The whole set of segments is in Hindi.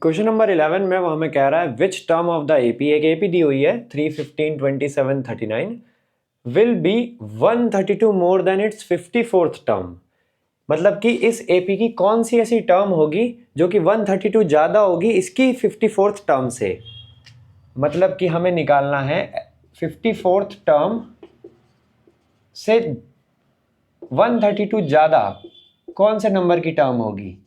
क्वेश्चन नंबर 11 में वो हमें कह रहा है which term of the AP, एक एपी दी हुई है 3, 15, 27, 39 will be 132 more than it's 54th term. मतलब कि इस एपी की कौन सी ऐसी टर्म होगी जो कि 132 ज़्यादा होगी इसकी 54th टर्म से। मतलब कि हमें निकालना है 54th टर्म से 132 ज़्यादा कौन से नंबर की टर्म होगी।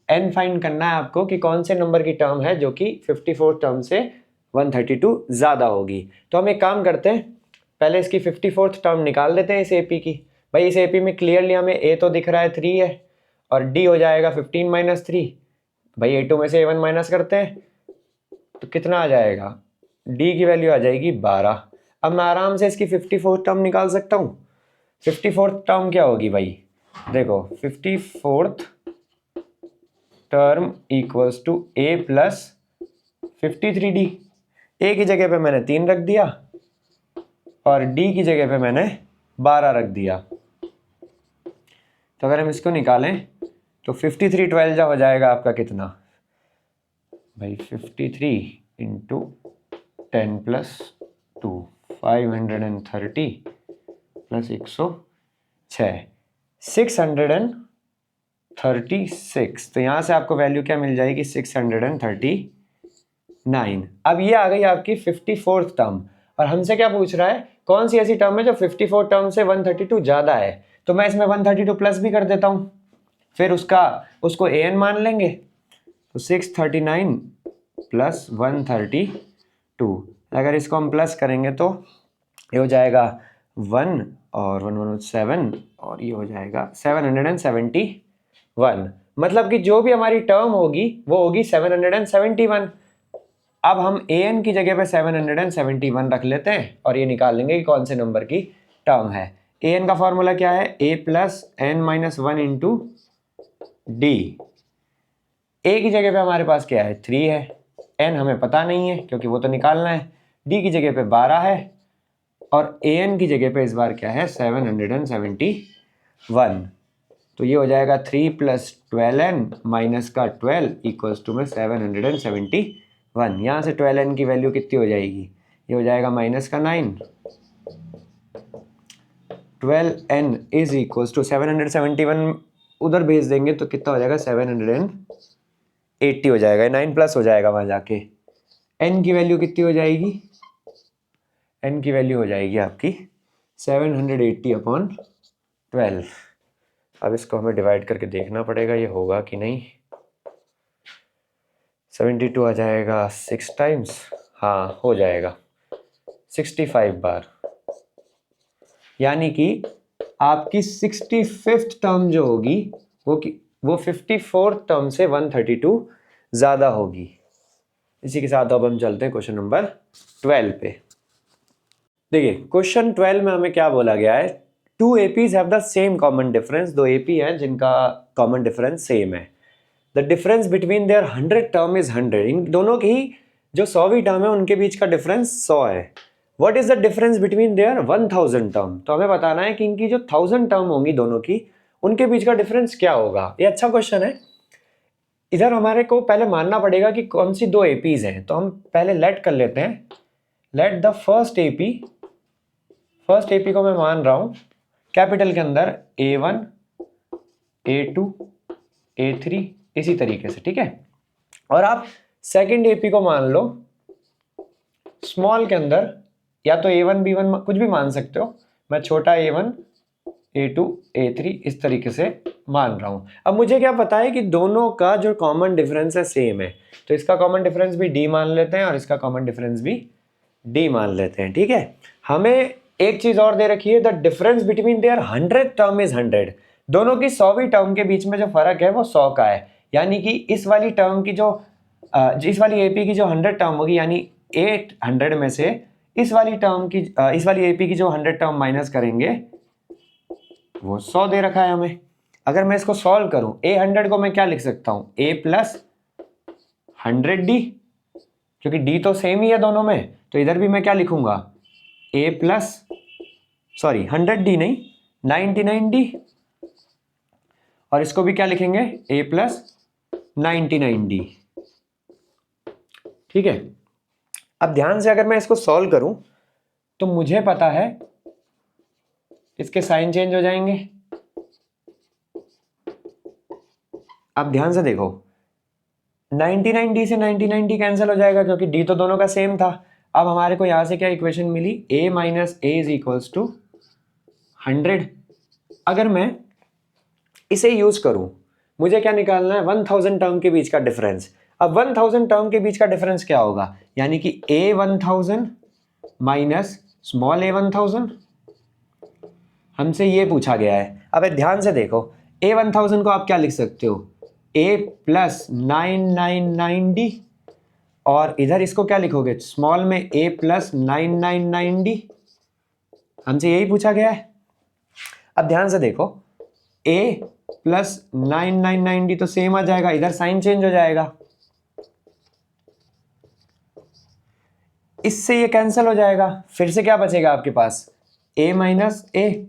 एन फाइंड करना है आपको कि कौन से नंबर की टर्म है जो कि 54 टर्म से 132 ज़्यादा होगी। तो हम एक काम करते हैं, पहले इसकी 54th टर्म निकाल देते हैं इस एपी की। भाई इस एपी में क्लियरली हमें ए तो दिख रहा है 3 है और डी हो जाएगा 15 माइनस 3। भाई A2 में से A1 माइनस करते हैं तो कितना आ जाएगा, डी की वैल्यू आ जाएगी 12। अब मैं आराम से इसकी 54th टर्म निकाल सकता हूँ। 54th टर्म क्या होगी भाई, देखो 54th term equals to A plus 53D। A की जगह पे मैंने 3 रख दिया और डी की जगह पे मैंने 12 रख दिया। तो अगर हम इसको निकालें तो 53 12 जा हो जाएगा आपका कितना भाई, 53 इंटू 10 प्लस 2 530 प्लस 106 636। तो यहाँ से आपको वैल्यू क्या मिल जाएगी 639। अब ये आ गई आपकी 54th टर्म और हमसे क्या पूछ रहा है कौन सी ऐसी टर्म है जो 54 टर्म से 132 ज़्यादा है। तो मैं इसमें 132 प्लस भी कर देता हूँ, फिर उसको an मान लेंगे। तो 639 प्लस 132, अगर इसको हम प्लस करेंगे तो ये हो जाएगा 1 और 117 और ये हो जाएगा 771। मतलब कि जो भी हमारी टर्म होगी वो होगी 771। अब हम an की जगह पे 771 रख लेते हैं और ये निकाल लेंगे कि कौन से नंबर की टर्म है। an का फॉर्मूला क्या है, a plus n minus 1 into D. a की जगह पे हमारे पास क्या है 3 है, n हमें पता नहीं है क्योंकि वो तो निकालना है, d की जगह पे 12 है और an की जगह पे इस बार क्या है 771। तो ये हो जाएगा 3 प्लस 12n माइनस का 12 इक्वल्स टू में 771। यहाँ से 12n की वैल्यू कितनी हो जाएगी, ये हो जाएगा माइनस का 9। 12n इज इक्वल्स टू 771 उधर भेज देंगे तो कितना हो जाएगा 780 हो जाएगा, 9 प्लस हो जाएगा वहाँ जाके। n की वैल्यू कितनी हो जाएगी, n की वैल्यू हो जाएगी आपकी 780/12। अब इसको हमें डिवाइड करके देखना पड़ेगा ये होगा कि नहीं। 72 आ जाएगा 6 टाइम्स, हाँ हो जाएगा 65 बार। यानी कि आपकी 65th टर्म जो होगी वो 54th टर्म से 132 ज़्यादा होगी। इसी के साथ अब हम चलते हैं क्वेश्चन नंबर 12 पे। देखिए क्वेश्चन 12 में हमें क्या बोला गया है, two APs have the same common difference. दो एपी हैं जिनका कॉमन डिफरेंस सेम है। The difference between their 100 term is 100। इन दोनों की जो 100वीं टर्म है उनके बीच का डिफरेंस 100 है। What is the difference between there 1000 term. तो हमें बताना है कि इनकी जो 1000 टर्म होंगी दोनों की, उनके बीच का डिफरेंस क्या होगा। ये अच्छा क्वेश्चन है। इधर हमारे को पहले मानना पड़ेगा कि कौन सी दो एपीज हैं। तो हम पहले लेट कर लेते हैं, लेट द फर्स्ट एपी को मैं मान रहा हूं कैपिटल के अंदर A1 A2 A3 इसी तरीके से, ठीक है। और आप सेकंड एपी को मान लो स्मॉल के अंदर, या तो A1 B1 कुछ भी मान सकते हो। मैं छोटा A1 A2 A3 इस तरीके से मान रहा हूं। अब मुझे क्या पता है कि दोनों का जो कॉमन डिफरेंस है सेम है, तो इसका कॉमन डिफरेंस भी D मान लेते हैं और इसका कॉमन डिफरेंस भी D मान लेते हैं, ठीक है। हमें एक चीज और दे रखी है, the difference between their 100 term is 100। दोनों की 100वीं टर्म के बीच में जो फर्क है वो 100 का है। यानी कि इस वाली टर्म की इस वाली एपी की जो 100 टर्म होगी, यानी 800 में से इस वाली एपी की जो 100 टर्म माइनस करेंगे वो 100 दे रखा है हमें। अगर मैं इसको सॉल्व करूं, A100 को मैं क्या लिख सकता हूं, A प्लस 100D, क्योंकि D तो सेम ही है दोनों में। तो इधर भी मैं क्या लिखूंगा, A प्लस 100D नहीं 99D, और इसको भी क्या लिखेंगे A प्लस 99D। ठीक है। अब ध्यान से अगर मैं इसको सॉल्व करूं तो मुझे पता है इसके साइन चेंज हो जाएंगे। अब ध्यान से देखो, 99D से 99D कैंसिल हो जाएगा क्योंकि D तो दोनों का सेम था। अब हमारे को यहां से क्या इक्वेशन मिली, a minus A is equals to 100। अगर मैं इसे यूज करूं, मुझे क्या निकालना है, 1000 टर्म के बीच का डिफरेंस। अब 1000 टर्म के बीच का डिफरेंस क्या होगा, यानी कि a1000 माइनस स्मॉल a1000, हमसे ये पूछा गया है। अब ध्यान से देखो, a1000 को आप क्या लिख सकते हो, a प्लस 999D, और इधर इसको क्या लिखोगे, स्मॉल में a प्लस 999D। हमसे यही पूछा गया है। अब ध्यान से देखो, a प्लस 999D तो सेम आ जाएगा, इधर साइन चेंज हो जाएगा, इससे ये कैंसिल हो जाएगा। फिर से क्या बचेगा आपके पास, a माइनस ए,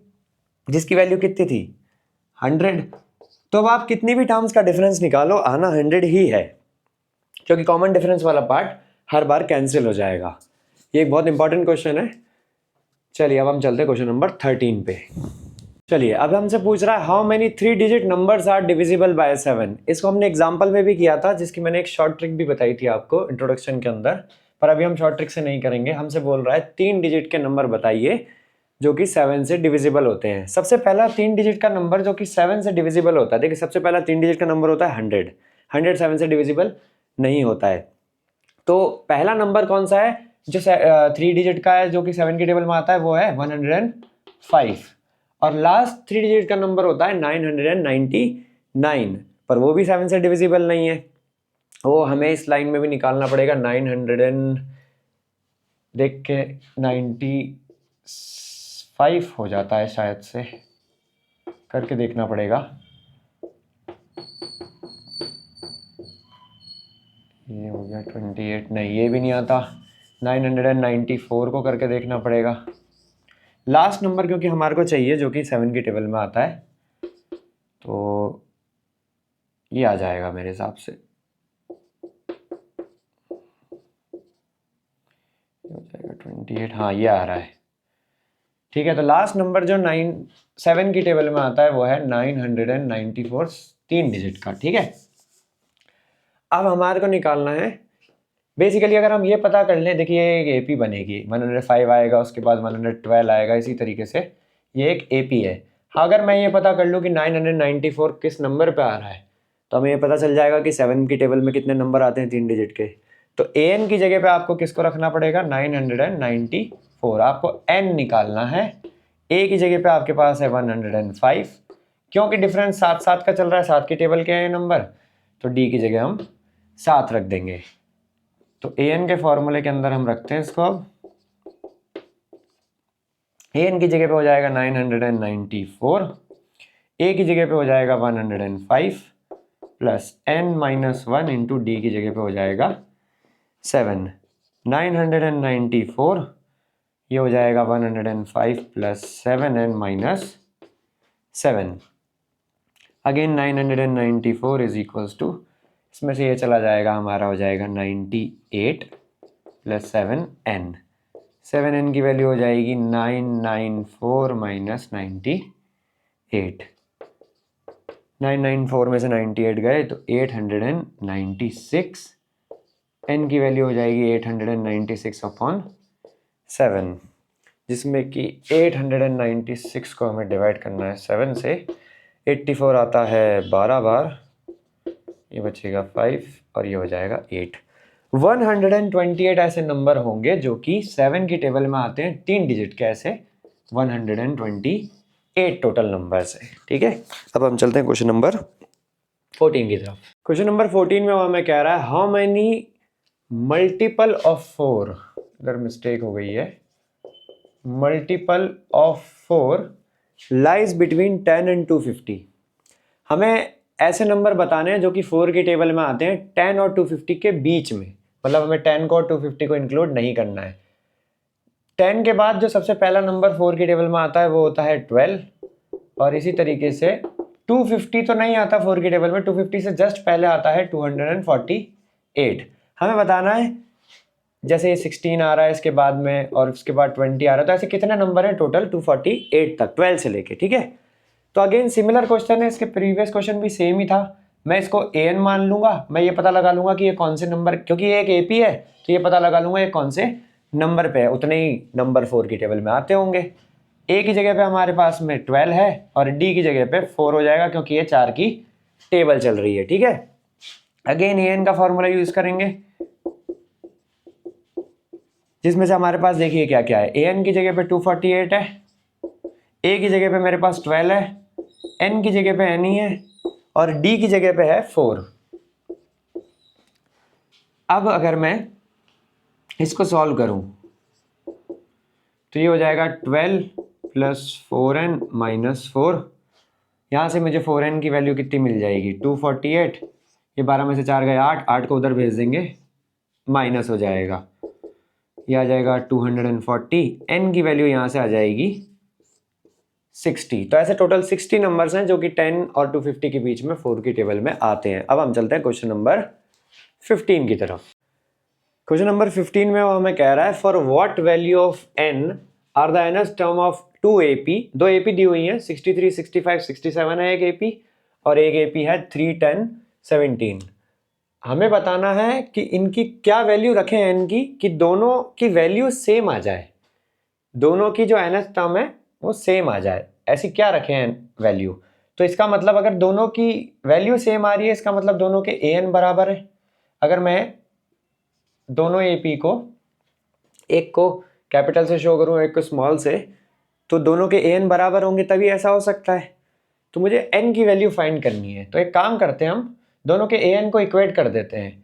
जिसकी वैल्यू कितनी थी, 100। तो अब आप कितनी भी टर्म्स का डिफरेंस निकालो, आना 100 ही है, क्योंकि कॉमन डिफरेंस वाला पार्ट हर बार कैंसिल हो जाएगा। ये एक बहुत इंपॉर्टेंट क्वेश्चन है। चलिए अब हम चलते हैं क्वेश्चन नंबर 13 पे। चलिए अब हमसे पूछ रहा है how many 3 digit numbers are divisible by 7। इसको हमने एग्जांपल में भी किया था, जिसकी मैंने एक शॉर्ट ट्रिक भी बताई थी आपको इंट्रोडक्शन के अंदर, पर अभी हम शॉर्ट ट्रिक से नहीं करेंगे। हमसे बोल रहा है 3 डिजिट के नंबर बताइए जो कि 7 से डिविजिबल होते हैं। सबसे पहला 3 डिजिट का नंबर जो कि 7 से डिविजिबल होता है, देखिए सबसे पहला 3 डिजिट का नंबर होता है 100। 100 7 से डिविजिबल नहीं होता है। तो पहला नंबर कौन सा है जो 3 डिजिट का है जो कि 7 की टेबल में आता है, वो है 105। और लास्ट 3 डिजिट का नंबर होता है 999, पर वो भी 7 से डिविजिबल नहीं है। वो हमें इस लाइन में भी निकालना पड़ेगा, 900 देख के 95 हो जाता है शायद से, करके देखना पड़ेगा। ये हो गया 28, नहीं ये भी नहीं आता, 994 को करके देखना पड़ेगा। लास्ट नंबर क्योंकि हमारे को चाहिए जो कि 7 की टेबल में आता है, तो ये आ जाएगा मेरे हिसाब से, हो जाएगा 28, हाँ ये आ रहा है। ठीक है, तो लास्ट नंबर जो 7 की टेबल में आता है वो है 994, 3 डिजिट का। ठीक है, अब हमारे को निकालना है बेसिकली, अगर हम ये पता कर लें, देखिए एक एपी बनेगी, 105 आएगा, उसके बाद 112 आएगा, इसी तरीके से ये एक एपी है। अगर मैं ये पता कर लूँ कि 994 किस नंबर पे आ रहा है, तो हमें ये पता चल जाएगा कि 7 की टेबल में कितने नंबर आते हैं 3 डिजिट के। तो एन की जगह पे आपको किसको रखना पड़ेगा, 994। आपको एन निकालना है, ए की जगह पे आपके पास है 105, क्योंकि डिफरेंस 7 7 का चल रहा है, 7 की टेबल के हैं नंबर, तो डी की जगह हम 7 रख देंगे। तो ए एन के फॉर्मूले के अंदर हम रखते हैं इसको। अब ए एन की जगह पे हो जाएगा 994, ए की जगह पे हो जाएगा 105 plus n minus 1 into D की जगह पे हो जाएगा 7। 994 ये हो जाएगा 105 plus 7n minus 7। Again 994 is equals to, इसमें से ये चला जाएगा, हमारा हो जाएगा 98 प्लस 7n। 7n की वैल्यू हो जाएगी 994 माइनस 98। 994 में से 98 गए तो 896, n की वैल्यू हो जाएगी 896 अपॉन 7, जिसमें कि 896 को हमें डिवाइड करना है 7 से। 84 आता है 12 बार, ये बचेगा 5 और ये हो जाएगा 8। 128 ऐसे नंबर होंगे जो कि 7 की टेबल में आते हैं 3 डिजिट के, ऐसे 128 टोटल नंबर्स है। ठीक है, अब हम चलते हैं क्वेश्चन नंबर 14 की तरफ। क्वेश्चन नंबर 14 में वो हमें कह रहा है हाउ मेनी मल्टीपल ऑफ 4, अगर मिस्टेक हो गई है, multiple of 4 lies between 10 and 250। हमें ऐसे नंबर बताने हैं जो कि 4 की टेबल में आते हैं 10 और 250 के बीच में, मतलब हमें 10 को और 250 को इंक्लूड नहीं करना है। 10 के बाद जो सबसे पहला नंबर 4 की टेबल में आता है वो होता है 12, और इसी तरीके से 250 तो नहीं आता 4 की टेबल में, 250 से जस्ट पहले आता है 248। हमें बताना है जैसे ये 16 आ रहा है इसके बाद में और उसके बाद 20 आ रहा है, तो ऐसे कितने नंबर हैं टोटल 248 तक 12 से लेके, ठीक है। तो अगेन सिमिलर क्वेश्चन है, इसके प्रीवियस क्वेश्चन भी सेम ही था। मैं इसको an मान लूंगा, मैं ये पता लगा लूंगा कि ये कौन से नंबर, क्योंकि ये एक AP है तो ये पता लगा लूंगा ये कौन से नंबर पे है, उतने ही नंबर 4 की टेबल में आते होंगे। A की जगह पे हमारे पास में 12 है और D की जगह पे 4 हो जाएगा क्योंकि ये 4 की टेबल चल रही है, ठीक है। अगेन an का फॉर्मूला यूज करेंगे जिसमें से हमारे पास देखिए क्या क्या है। an की जगह पे 248 है, a की जगह पे मेरे पास 12 है, n की जगह पे n ही है और d की जगह पे है 4। अब अगर मैं इसको सॉल्व करूं तो ये हो जाएगा 12 प्लस 4n माइनस 4। यहाँ से मुझे 4n की वैल्यू कितनी मिल जाएगी 248, ये 12 में से 4 गए 8, 8 को उधर भेज देंगे माइनस हो जाएगा, ये आ जाएगा 240, n की वैल्यू यहाँ से आ जाएगी 60। तो ऐसे टोटल 60 नंबर्स हैं जो कि 10 और 250 के बीच में 4 की टेबल में आते हैं। अब हम चलते हैं क्वेश्चन नंबर 15 की तरफ। क्वेश्चन नंबर 15 में वो हमें कह रहा है for what value of n are the nth term of 2 AP, 2 AP दी हुई हैं 63, 65, 67 है एक AP और एक AP है 3, 10, 17। हमें बताना है कि इनकी क्या वैल्यू रखें n की कि दोनों की वैल्यू सेम आ जाए, दोनों की जो nth टर्म है वो सेम आ जाए, ऐसी क्या रखें वैल्यू। तो इसका मतलब अगर दोनों की वैल्यू सेम आ रही है इसका मतलब दोनों के an बराबर है। अगर मैं दोनों AP को, एक को कैपिटल से शो करूं एक को स्मॉल से, तो दोनों के an बराबर होंगे तभी ऐसा हो सकता है। तो मुझे n की वैल्यू फाइंड करनी है, तो एक काम करते हैं हम दोनों के an को इक्वेट कर देते हैं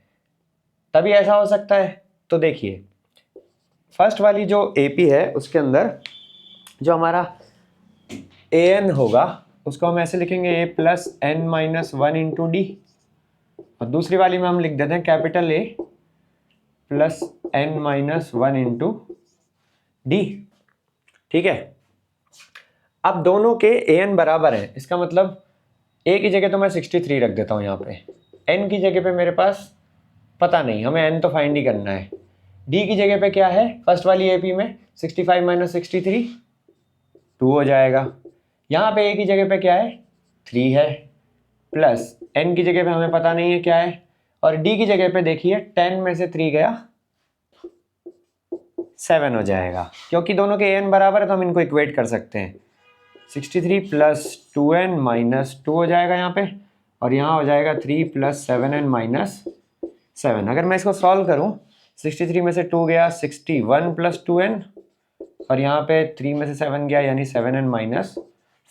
तभी ऐसा हो सकता है। तो देखिए फर्स्ट वाली जो AP है उसके अंदर जो हमारा an होगा उसको हम ऐसे लिखेंगे a plus n minus 1 into D, और दूसरी वाली में हम लिख देते हैं capital A plus n minus 1 into D, ठीक है। अब दोनों के an बराबर है, इसका मतलब a की जगह तो मैं 63 रख देता हूँ यहाँ पे, n की जगह पे मेरे पास पता नहीं, हमें n तो फाइंड ही करना है। d की जगह पे क्या है फर्स्ट वाली AP में 65 माइनस 63 2 हो जाएगा। यहाँ पे a की जगह पे क्या है 3 है, प्लस n की जगह पे हमें पता नहीं है क्या है, और d की जगह पे देखिए 10 में से 3 गया 7 हो जाएगा। क्योंकि दोनों के an बराबर है तो हम इनको इक्वेट कर सकते हैं, 63 प्लस 2n माइनस 2 हो जाएगा यहाँ पे, और यहाँ हो जाएगा 3 प्लस 7n माइनस 7। अगर मैं इसको सॉल्व करूँ 63 में से 2 गया 61 प्लस 2n, और यहाँ पे 3 में से 7 गया यानी 7n माइनस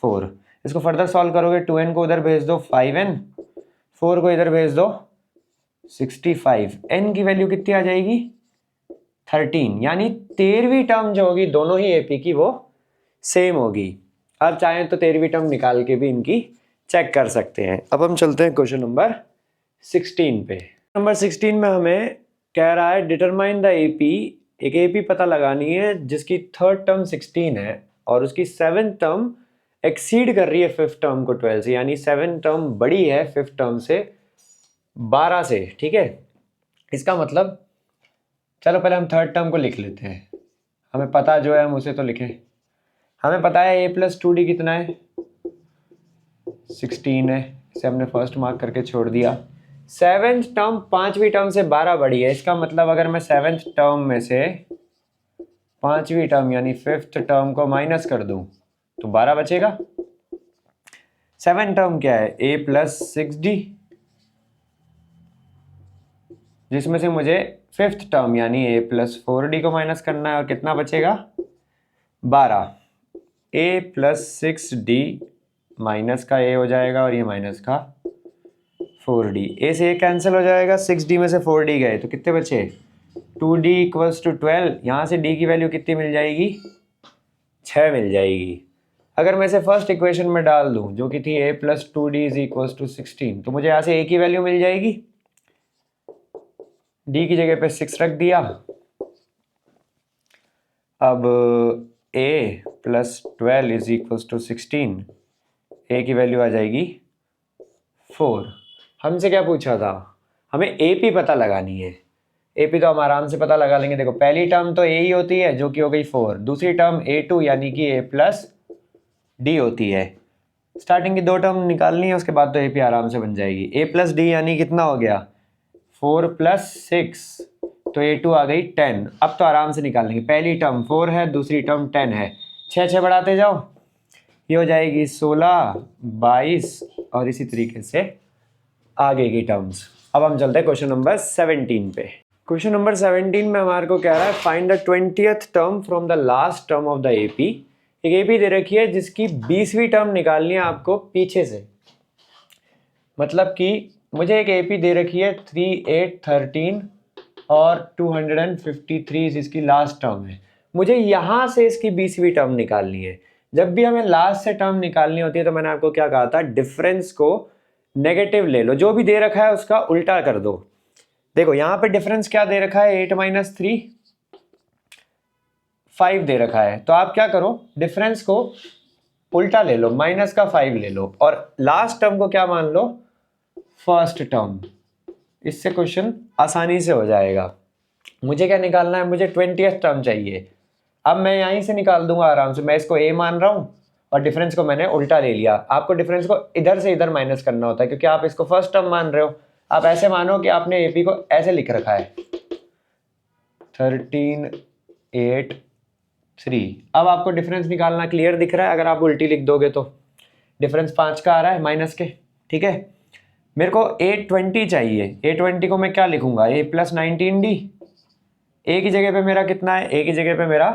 4। इसको फर्दर सॉल्व करोगे 2n को उधर भेज दो 5n, 4 को इधर भेज दो 65, n की वैल्यू कितनी आ जाएगी 13, यानी 13वीं टर्म जो होगी दोनों ही AP की वो सेम होगी। अब चाहें तो 13वीं टर्म निकाल के भी इनकी चेक कर सकते हैं। अब हम चलते हैं क्वेश्चन नंबर 16 पे। नंबर 16 में हमें कह रहा है डिटरमाइन द AP, एक AP पता लगानी है जिसकी थर्ड टर्म 16 है और उसकी 7th टर्म एक्सीड कर रही है 5th टर्म को 12 से, यानी 7th टर्म बड़ी है 5th टर्म से 12 से, ठीक है। इसका मतलब चलो पहले हम थर्ड टर्म को लिख लेते हैं, हमें पता जो है हम उसे तो लिखें। हमें पता है a प्लस 2d कितना है 16 है, इसे हमने फर्स्ट मार्क करके छोड़ दिया। 7th टर्म 5वीं टर्म से 12 बड़ी है, इसका मतलब अगर मैं 7th टर्म में से 5वीं टर्म यानी 5th टर्म को माइनस कर दूं तो 12 बचेगा। 7th टर्म क्या है a प्लस 6d, जिसमें से मुझे 5th टर्म यानी a प्लस 4d को माइनस करना है और कितना बचेगा 12। a प्लस 6d माइनस का a हो जाएगा और ये माइनस का 4d, a से a कैंसिल हो जाएगा, 6d में से 4d गए तो कितने बचे 2d इक्वल्स टू 12। यहाँ से d की वैल्यू कितनी मिल जाएगी 6 मिल जाएगी। अगर मैं इसे फर्स्ट इक्वेशन में डाल दूं जो कि थी a plus 2d is equals to 16, तो मुझे यहाँ से a की वैल्यू मिल जाएगी, d की जगह पे 6 रख दिया। अब a plus 12 is equals to 16, a की वैल्यू आ जाएगी 4। हमसे क्या पूछा था हमें AP पता लगानी है, AP तो हम आराम से पता लगा लेंगे। देखो पहली टर्म तो A ही होती है जो कि हो गई 4, दूसरी टर्म A2 यानी कि A प्लस डी होती है। स्टार्टिंग की 2 टर्म निकालनी है, उसके बाद तो AP आराम से बन जाएगी। A प्लस डी यानी कितना हो गया 4 प्लस 6, तो A2 आ गई 10। अब तो आराम से निकाल लेंगे, पहली टर्म 4 है, दूसरी टर्म 10 है, 6 बढ़ाते जाओ, ये हो जाएगी 16, 22 और इसी तरीके से आगे की टर्म्स। अब हम चलते हैं क्वेश्चन नंबर 17 पे। क्वेश्चन नंबर 17 में हमारे को कह रहा है find the 20th term from the last term of the AP। एक AP दे रखी है जिसकी 20वीं टर्म निकालनी है आपको पीछे से। मतलब कि मुझे एक AP दे रखी है 3, 8, 13 और 253 इसकी लास्ट टर्म है। मुझे यहाँ से इसकी 20वीं टर्म निकालनी है। जब भी हमें लास्ट से टर्म निकालनी होती है तो मैंने आपको क्या कहा था, डिफरेंस को नेगेटिव ले लो, जो भी दे रखा है उसका उल्टा कर दो। देखो यहाँ पे डिफरेंस क्या दे रखा है, 8 - 3 5 दे रखा है, तो आप क्या करो, डिफरेंस को उल्टा ले लो, माइनस का 5 ले लो और लास्ट टर्म को क्या मान लो, फर्स्ट टर्म। इससे क्वेश्चन आसानी से हो जाएगा। मुझे क्या निकालना है, मुझे 20th टर्म चाहिए। अब मैं यहीं से निकाल दूंगा आराम से, मैं इसको A मान रहा हूँ और डिफरेंस को मैंने उल्टा ले लिया। आपको डिफरेंस को इधर से इधर माइनस करना होता है क्योंकि आप इसको फर्स्ट टर्म मान रहे हो। आप ऐसे मानो कि आपने AP को ऐसे लिख रखा है 13, 8, 3। अब आपको डिफरेंस निकालना क्लियर दिख रहा है, अगर आप उल्टी लिख दोगे तो डिफरेंस 5 का आ रहा है माइनस के, ठीक है। मेरे को A20 चाहिए। A20 को मैं क्या लिखूंगा, A प्लस 19D। A की जगह पे मेरा कितना है, A की जगह पे मेरा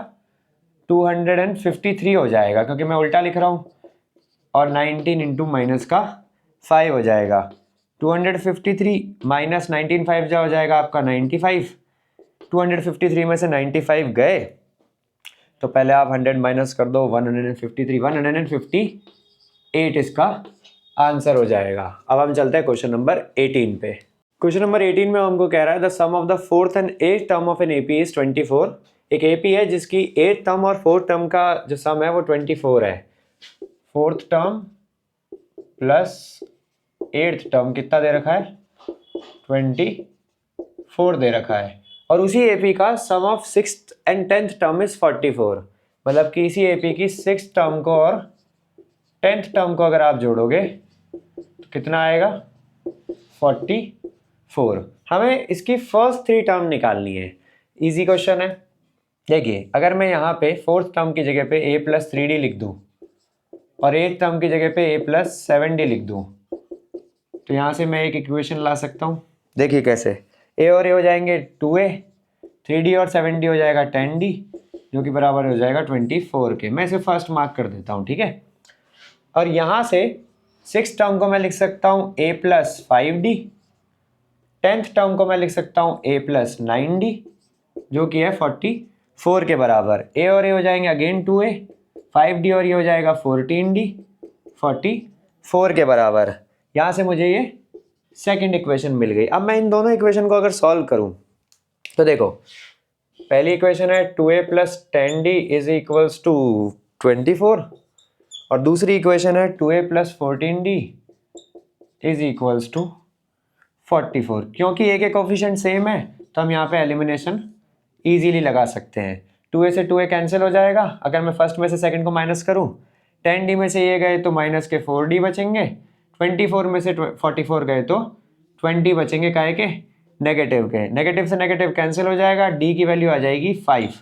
253 हो जाएगा क्योंकि मैं उल्टा लिख रहा हूँ, और 19 इंटू माइनस का 5 हो जाएगा। 253 माइनस 19 5 जा हो जाएगा आपका 95। 253 में से 95 गए तो पहले आप 100 माइनस कर दो, 153, 158 इसका आंसर हो जाएगा। अब हम चलते हैं क्वेश्चन नंबर 18 पे। क्वेश्चन नंबर 18 में हमको कह रहा है the sum of the 4th and 8th term of an AP is 24। एक AP है जिसकी 8th टर्म और 4th टर्म का जो सम है वो 24 है। 4th term plus 8th term कितना दे रखा है, 24 दे रखा है। और उसी AP का sum of 6th and 10th term is 44। मतलब कि इसी AP की 6th टर्म को और 10th टर्म को अगर आप जोड़ोगे तो कितना आएगा, 44। हमें इसकी फर्स्ट 3 टर्म निकालनी है। इजी क्वेश्चन है। देखिए अगर मैं यहाँ पे 4th टर्म की जगह पे A प्लस 3D लिख दूँ और 8th टर्म की जगह पे A प्लस 7D लिख दूँ तो यहाँ से मैं एक इक्वेशन ला सकता हूँ। देखिए कैसे, A और A हो जाएंगे 2A, 3D और 7D हो जाएगा 10D, जो कि बराबर हो जाएगा 24 के। मैं इसे फर्स्ट मार्क कर देता हूँ, ठीक है। और यहाँ से 6th टर्म को मैं लिख सकता हूँ A plus 5D, 10th term को मैं लिख सकता हूँ A प्लस 9D, जो कि है 44 के बराबर। A और A हो जाएंगे अगेन 2A, 5D और ये हो जाएगा 14D, 44 के बराबर। यहाँ से मुझे ये सेकंड इक्वेशन मिल गई। अब मैं इन दोनों इक्वेशन को अगर सॉल्व करूँ तो देखो, पहली इक्वेशन है 2A plus 10D is equals to 24 और दूसरी इक्वेशन है 2A plus 14D is equals to 44। क्योंकि A के कोफिशिएंट सेम है तो हम यहाँ पे एलिमिनेशन इजीली लगा सकते हैं। 2A से 2A कैंसिल हो जाएगा। अगर मैं फर्स्ट में से सेकंड को माइनस करूँ, 10D में से ये गए तो माइनस के 4D बचेंगे, 24 में से 44 गए तो 20 बचेंगे, काहे के, नेगेटिव के। नेगेटिव से नेगेटिव कैंसिल हो जाएगा, D की वैल्यू आ जाएगी 5।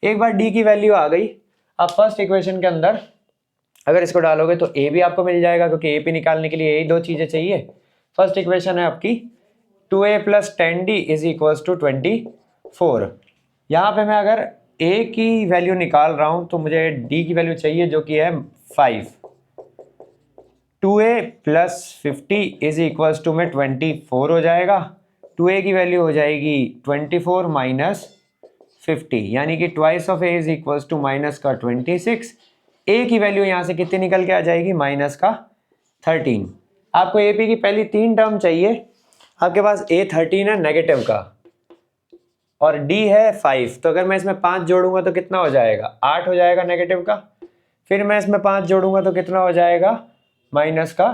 एक बार D की वैल्यू आ गई, अब फर्स्ट इक्वेशन के अंदर अगर इसको डालोगे तो A भी आपको मिल जाएगा क्योंकि AP निकालने के लिए यही 2 चीज़ें चाहिए। फर्स्ट इक्वेशन है आपकी 2A plus 10D is equals to 24। यहाँ पे मैं अगर A की वैल्यू निकाल रहा हूँ तो मुझे D की वैल्यू चाहिए जो कि है 5। 2A plus 50 is equals to में 24 हो जाएगा। 2A की वैल्यू हो जाएगी 24 माइनस 50, यानी कि twice of A is equals to minus का 26। A की वैल्यू यहाँ से कितनी निकल के आ जाएगी, माइनस का 13। आपको AP की पहली 3 टर्म चाहिए। आपके पास A 13 है नेगेटिव का और D है 5, तो अगर मैं इसमें 5 जोड़ूंगा तो कितना हो जाएगा, 8 हो जाएगा नेगेटिव का। फिर मैं इसमें 5 जोड़ूंगा तो कितना हो जाएगा, माइनस का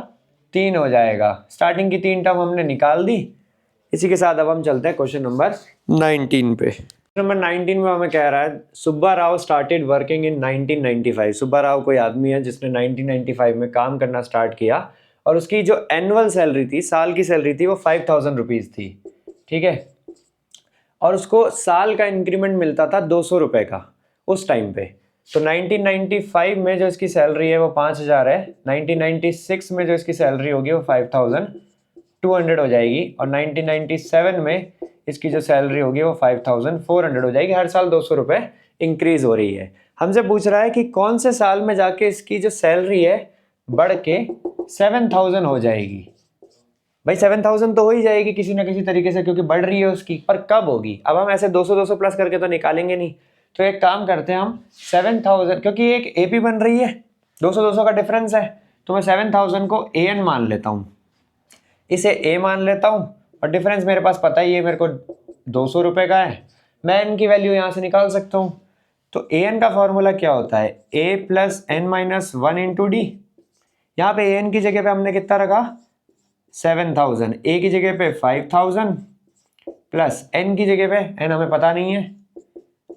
3 हो जाएगा। स्टार्टिंग की 3 टर्म हमने निकाल दी। इसी के साथ अब हम चलते हैं क्वेश्चन नंबर 19 पे। नंबर 19 में हमें कह रहा है Subba Rao started working in 1995। Subba Rao कोई आदमी है जिसने 1995 में काम करना स्टार्ट किया और उसकी जो एनुअल सैलरी थी, साल की सैलरी थी, वो 5000 रुपीज़ थी, ठीक है। और उसको साल का इंक्रीमेंट मिलता था 200 रुपये का उस टाइम पे। तो 1995 में जो इसकी सैलरी है वो 5000 है, 1996 में जो इसकी सैलरी होगी वो 5200 हो जाएगी, और 1997 में इसकी जो सैलरी होगी वो 5400 हो जाएगी। हर साल 200 रुपये इंक्रीज हो रही है। हमसे पूछ रहा है कि कौन से साल में जाके इसकी जो सैलरी है बढ़ के 7000 हो जाएगी। भाई 7000 तो हो ही जाएगी किसी ना किसी तरीके से, क्योंकि बढ़ रही है उसकी, पर कब होगी? अब हम ऐसे 200 प्लस करके तो निकालेंगे नहीं। तो एक काम करते हैं हम 7000, क्योंकि एक एपी बन रही है, 200 का डिफरेंस है, तो मैं 7000 को एन मान लेता हूँ, इसे ए मान लेता हूँ, और डिफरेंस मेरे पास पता ही है, मेरे को 200 रुपये का है, मैं एन की वैल्यू यहाँ से निकाल सकता हूँ। तो ए एन का फॉर्मूला क्या होता है? A plus n minus 1 into d. यहाँ पे ए एन की जगह पे हमने कितना रखा? 7000। ए की जगह पे 5000 प्लस एन की जगह पे, एन हमें पता नहीं है,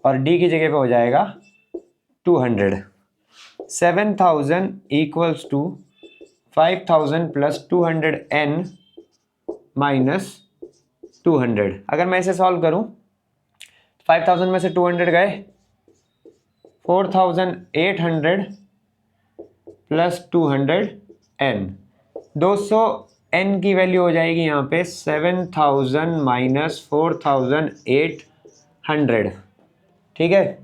और डी की जगह पे हो जाएगा 200। 7000 equals to 5000 plus 200 n minus 200। अगर मैं इसे सॉल्व करूं, 5000 में से 200 गए, 4800 प्लस 200 एन, 200 एन की वैल्यू हो जाएगी यहाँ पे 7000 माइनस 4800, ठीक है।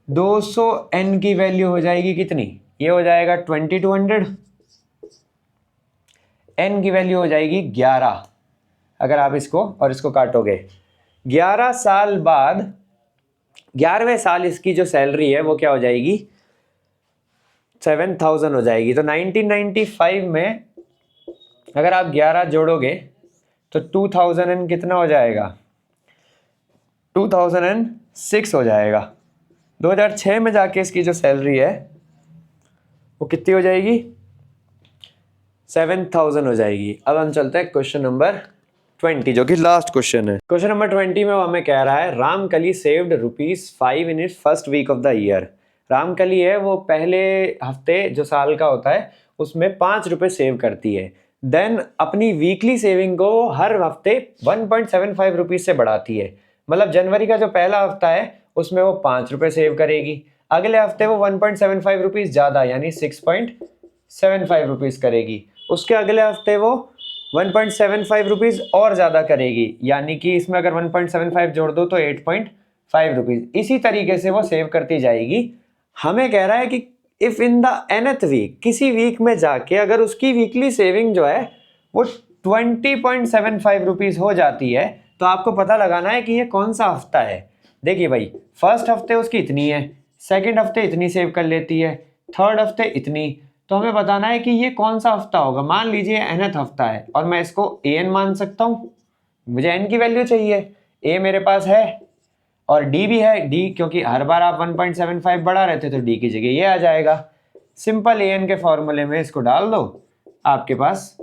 200 एन की वैल्यू हो जाएगी कितनी? ये हो जाएगा 2200। एन की वैल्यू हो जाएगी 11। अगर आप इसको और इसको काटोगे, 11 साल बाद 11वें साल इसकी जो सैलरी है वो क्या हो जाएगी? 7000 हो जाएगी। तो 1995 में अगर आप 11 जोड़ोगे तो 2000 कितना हो जाएगा? 2006 हो जाएगा। 2006 में जाके इसकी जो सैलरी है वो कितनी हो जाएगी? 7000 हो जाएगी। अब हम चलते हैं क्वेश्चन नंबर 20, जो कि लास्ट क्वेश्चन है। क्वेश्चन नंबर 20 में वो हमें कह रहा है Ramkali saved ₹5 in its first week of the year. Ramkali है वो पहले हफ्ते जो साल का होता है उसमें 5 रुपये सेव करती है। देन अपनी वीकली सेविंग को हर हफ्ते 1.75 रुपीज़ से बढ़ाती है। मतलब जनवरी का जो पहला हफ्ता है उसमें वो 5 रुपये सेव करेगी, अगले हफ्ते वो 1.75 रुपीज़ ज़्यादा यानी 6.75 रुपीज़ करेगी, उसके अगले हफ्ते वो 1.75 रुपीज़ और ज़्यादा करेगी, यानी कि इसमें अगर 1.75 जोड़ दो तो 8.5 रुपीज़। इसी तरीके से वो सेव करती जाएगी। हमें कह रहा है कि if in the nth week, किसी वीक में जाके अगर उसकी वीकली सेविंग जो है वो 20.75 रुपीज़ हो जाती है, तो आपको पता लगाना है कि ये कौन सा हफ्ता है। देखिए भाई, फर्स्ट हफ्ते उसकी इतनी है, सेकेंड हफ्ते इतनी सेव कर लेती है, थर्ड हफ्ते इतनी, तो हमें बताना है कि ये कौन सा हफ्ता होगा। मान लीजिए nth हफ्ता है और मैं इसको an मान सकता हूँ, मुझे n की वैल्यू चाहिए, a मेरे पास है और d भी है, d क्योंकि हर बार आप 1.75 बढ़ा रहे थे तो d की जगह ये आ जाएगा। सिंपल an के फॉर्मूले में इसको डाल दो, आपके पास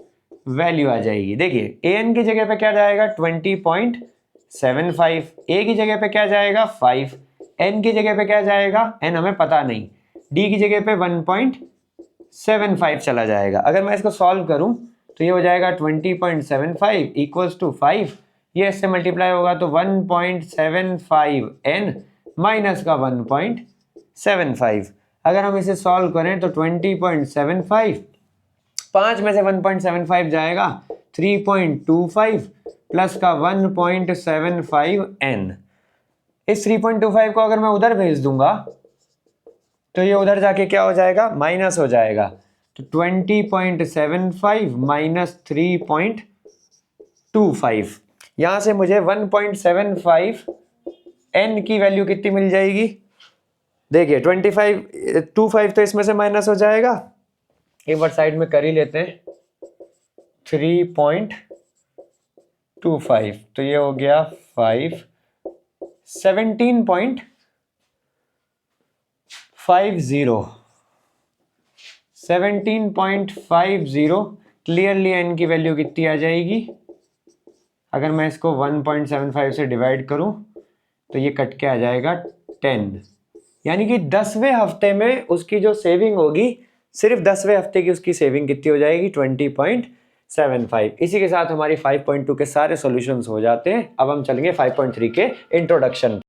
वैल्यू आ जाएगी। देखिए an की जगह पे क्या जाएगा? 20.75, a की जगह पे क्या जाएगा? 5, n की जगह पे क्या जाएगा? n हमें पता नहीं, d की जगह पे 1.75 चला जाएगा। अगर मैं इसको सॉल्व करूं तो ये हो जाएगा 20.75 इक्वल्स टू 5, ये इससे मल्टीप्लाई होगा तो 1.75 n माइनस का 1.75। अगर हम इसे सॉल्व करें तो 20.75, 5 में से 1.75 जाएगा 3.25 प्लस का 1.75 n। इस 3.25 को अगर मैं उधर भेज दूंगा तो ये उधर जाके क्या हो जाएगा? माइनस हो जाएगा। तो 20.75 माइनस 3.25, यहाँ से मुझे 1.75 n की वैल्यू कितनी मिल जाएगी? देखिए 25 तो इसमें से माइनस हो जाएगा, एक बार साइड में कर ही लेते हैं, 3.25 तो ये हो गया 5, 17.50, 17.50। क्लियरली n की वैल्यू कितनी आ जाएगी? अगर मैं इसको 1.75 से डिवाइड करूं तो ये कट के आ जाएगा 10, यानी कि 10वें हफ्ते में उसकी जो सेविंग होगी, सिर्फ 10वें हफ्ते की उसकी सेविंग कितनी हो जाएगी, 20.75। इसी के साथ हमारी 5.2 के सारे सॉल्यूशंस हो जाते हैं। अब हम चलेंगे 5.3 के इंट्रोडक्शन।